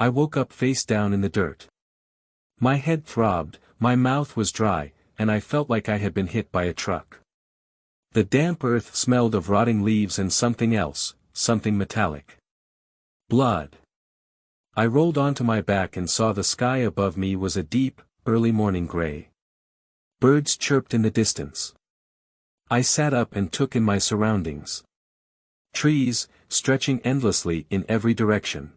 I woke up face down in the dirt. My head throbbed, my mouth was dry, and I felt like I had been hit by a truck. The damp earth smelled of rotting leaves and something else, something metallic. Blood. I rolled onto my back and saw the sky above me was a deep, early morning gray. Birds chirped in the distance. I sat up and took in my surroundings. Trees, stretching endlessly in every direction.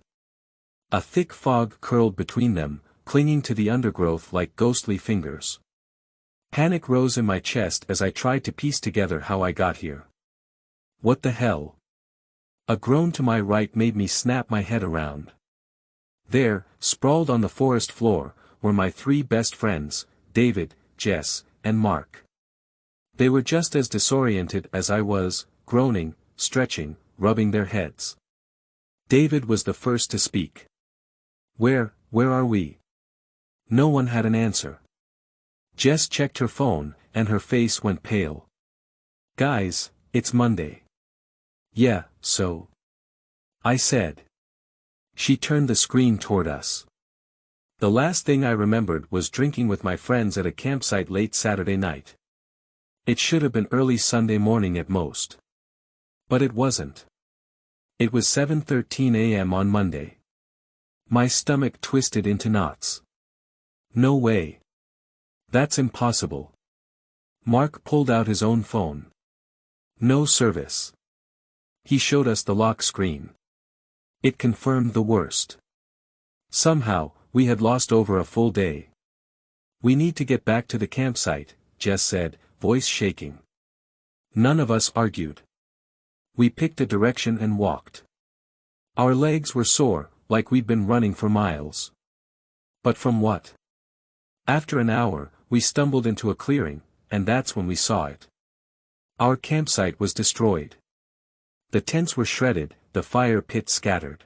A thick fog curled between them, clinging to the undergrowth like ghostly fingers. Panic rose in my chest as I tried to piece together how I got here. What the hell? A groan to my right made me snap my head around. There, sprawled on the forest floor, were my three best friends, David, Jess, and Mark. They were just as disoriented as I was, groaning, stretching, rubbing their heads. David was the first to speak. Where are we? No one had an answer. Jess checked her phone, and her face went pale. Guys, it's Monday. Yeah, so? I said. She turned the screen toward us. The last thing I remembered was drinking with my friends at a campsite late Saturday night. It should have been early Sunday morning at most. But it wasn't. It was 7:13 a.m. on Monday. My stomach twisted into knots. No way. That's impossible. Mark pulled out his own phone. No service. He showed us the lock screen. It confirmed the worst. Somehow, we had lost over a full day. We need to get back to the campsite, Jess said, voice shaking. None of us argued. We picked a direction and walked. Our legs were sore, like we'd been running for miles. But from what? After an hour, we stumbled into a clearing, and that's when we saw it. Our campsite was destroyed. The tents were shredded, the fire pit scattered.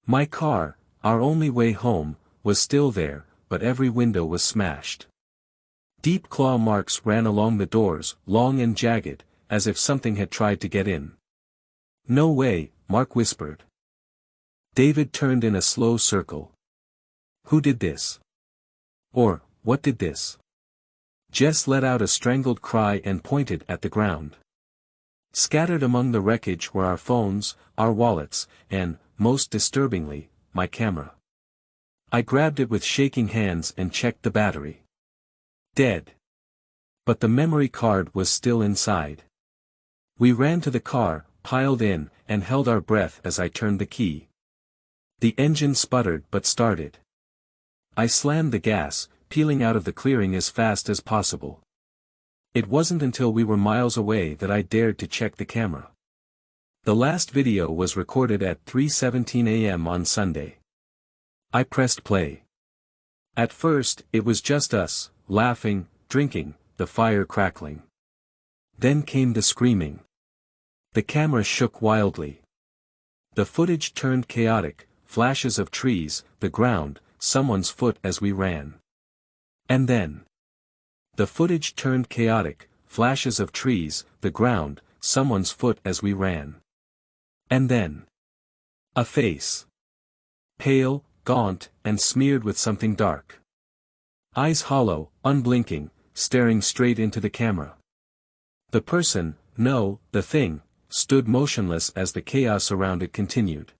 My car, our only way home, was still there, but every window was smashed. Deep claw marks ran along the doors, long and jagged, as if something had tried to get in. No way, Mark whispered. David turned in a slow circle. Who did this? Or, what did this? Jess let out a strangled cry and pointed at the ground. Scattered among the wreckage were our phones, our wallets, and, most disturbingly, my camera. I grabbed it with shaking hands and checked the battery. Dead. But the memory card was still inside. We ran to the car, piled in, and held our breath as I turned the key. The engine sputtered but started. I slammed the gas, peeling out of the clearing as fast as possible. It wasn't until we were miles away that I dared to check the camera. The last video was recorded at 3:17 a.m. on Sunday. I pressed play. At first, it was just us, laughing, drinking, the fire crackling. Then came the screaming. The camera shook wildly. The footage turned chaotic, flashes of trees, the ground, someone's foot as we ran. And then. The footage turned chaotic, flashes of trees, the ground, someone's foot as we ran. And then. A face. Pale, gaunt, and smeared with something dark. Eyes hollow, unblinking, staring straight into the camera. The person, no, the thing, stood motionless as the chaos around it continued.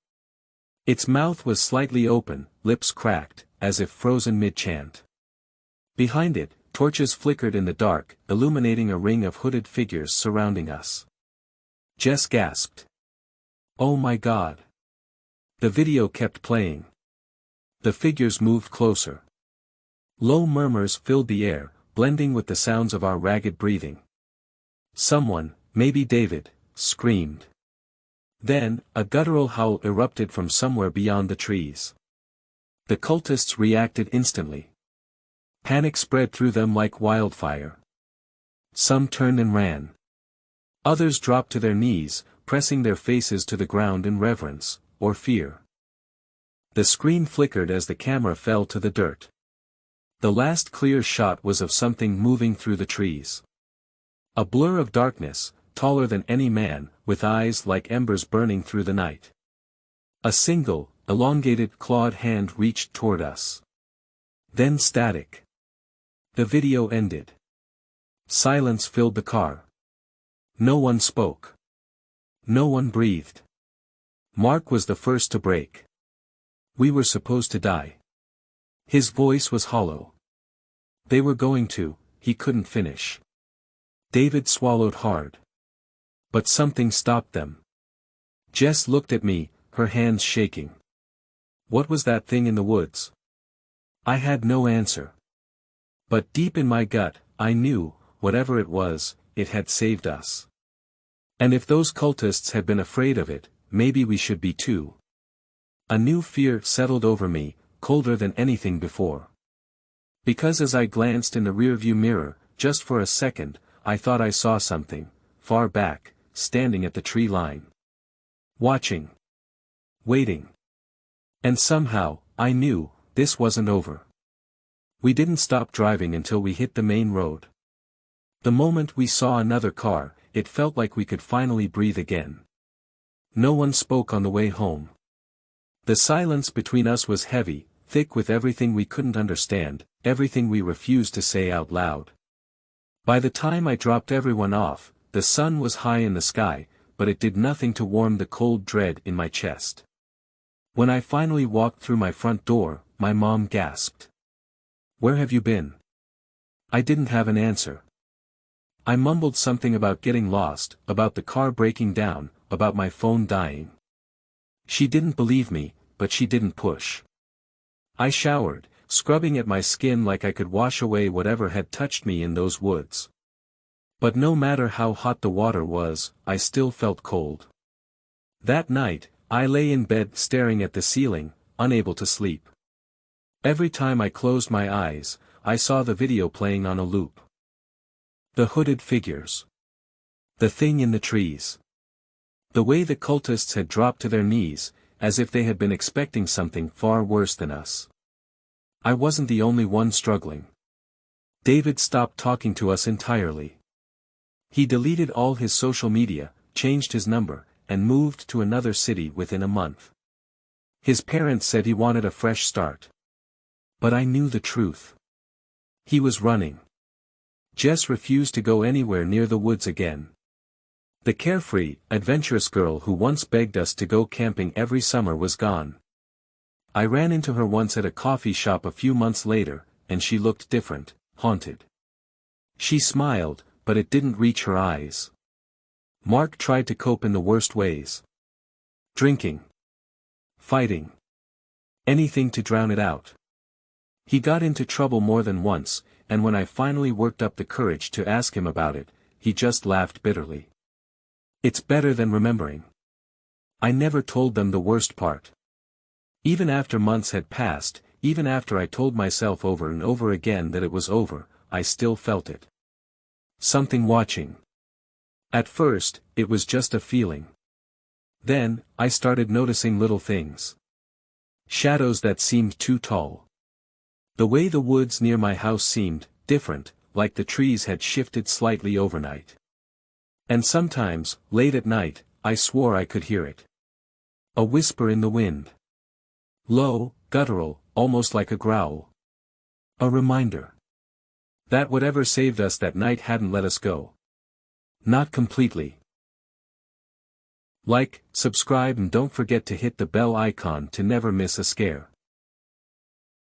Its mouth was slightly open, lips cracked, as if frozen mid-chant. Behind it, torches flickered in the dark, illuminating a ring of hooded figures surrounding us. Jess gasped. Oh my God. The video kept playing. The figures moved closer. Low murmurs filled the air, blending with the sounds of our ragged breathing. Someone, maybe David, screamed. Then, a guttural howl erupted from somewhere beyond the trees. The cultists reacted instantly. Panic spread through them like wildfire. Some turned and ran. Others dropped to their knees, pressing their faces to the ground in reverence, or fear. The screen flickered as the camera fell to the dirt. The last clear shot was of something moving through the trees. A blur of darkness, taller than any man, with eyes like embers burning through the night. A single, elongated clawed hand reached toward us. Then static. The video ended. Silence filled the car. No one spoke. No one breathed. Mark was the first to break. We were supposed to die. His voice was hollow. They were going to, he couldn't finish. David swallowed hard. But something stopped them. Jess looked at me, her hands shaking. What was that thing in the woods? I had no answer. But deep in my gut, I knew, whatever it was, it had saved us. And if those cultists had been afraid of it, maybe we should be too. A new fear settled over me, colder than anything before. Because as I glanced in the rearview mirror, just for a second, I thought I saw something, far back, standing at the tree line. Watching. Waiting. And somehow, I knew, this wasn't over. We didn't stop driving until we hit the main road. The moment we saw another car, it felt like we could finally breathe again. No one spoke on the way home. The silence between us was heavy, thick with everything we couldn't understand, everything we refused to say out loud. By the time I dropped everyone off, the sun was high in the sky, but it did nothing to warm the cold dread in my chest. When I finally walked through my front door, my mom gasped. "Where have you been?" I didn't have an answer. I mumbled something about getting lost, about the car breaking down, about my phone dying. She didn't believe me, but she didn't push. I showered, scrubbing at my skin like I could wash away whatever had touched me in those woods. But no matter how hot the water was, I still felt cold. That night, I lay in bed staring at the ceiling, unable to sleep. Every time I closed my eyes, I saw the video playing on a loop. The hooded figures. The thing in the trees. The way the cultists had dropped to their knees, as if they had been expecting something far worse than us. I wasn't the only one struggling. David stopped talking to us entirely. He deleted all his social media, changed his number, and moved to another city within a month. His parents said he wanted a fresh start. But I knew the truth. He was running. Jess refused to go anywhere near the woods again. The carefree, adventurous girl who once begged us to go camping every summer was gone. I ran into her once at a coffee shop a few months later, and she looked different, haunted. She smiled, but it didn't reach her eyes. Mark tried to cope in the worst ways. Drinking. Fighting. Anything to drown it out. He got into trouble more than once, and when I finally worked up the courage to ask him about it, he just laughed bitterly. It's better than remembering. I never told them the worst part. Even after months had passed, even after I told myself over and over again that it was over, I still felt it. Something watching. At first, it was just a feeling. Then, I started noticing little things. Shadows that seemed too tall. The way the woods near my house seemed different, like the trees had shifted slightly overnight. And sometimes, late at night, I swore I could hear it. A whisper in the wind. Low, guttural, almost like a growl. A reminder. That whatever saved us that night hadn't let us go. Not completely. Like, subscribe and don't forget to hit the bell icon to never miss a scare.